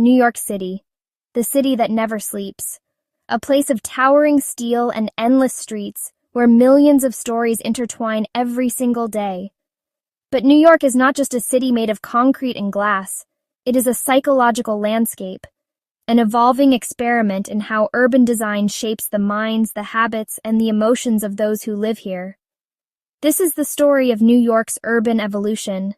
New York City, the city that never sleeps. A place of towering steel and endless streets where millions of stories intertwine every single day. But New York is not just a city made of concrete and glass. It is a psychological landscape, an evolving experiment in how urban design shapes the minds, the habits, and the emotions of those who live here. This is the story of New York's urban evolution,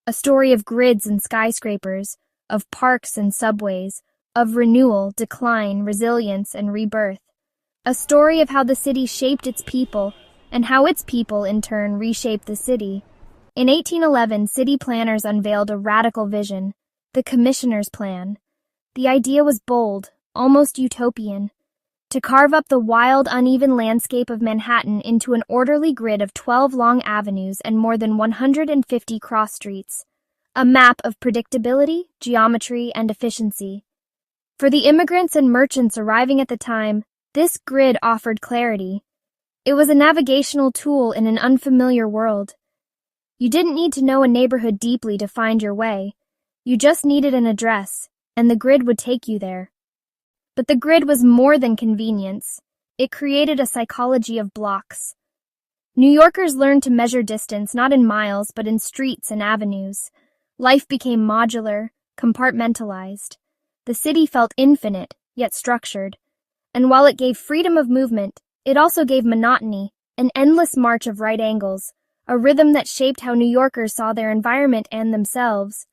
a story of grids and skyscrapers, of parks and subways, of renewal, decline, resilience, and rebirth. A story of how the city shaped its people, and how its people, in turn, reshaped the city. In 1811, city planners unveiled a radical vision, the Commissioner's Plan. The idea was bold, almost utopian, to carve up the wild, uneven landscape of Manhattan into an orderly grid of 12 long avenues and more than 150 cross streets. A map of predictability, geometry, and efficiency. For the immigrants and merchants arriving at the time, this grid offered clarity. It was a navigational tool in an unfamiliar world. You didn't need to know a neighborhood deeply to find your way. You just needed an address, and the grid would take you there. But the grid was more than convenience. It created a psychology of blocks. New Yorkers learned to measure distance not in miles but in streets and avenues. Life became modular, compartmentalized. The city felt infinite, yet structured. And while it gave freedom of movement, it also gave monotony, an endless march of right angles, a rhythm that shaped how New Yorkers saw their environment and themselves.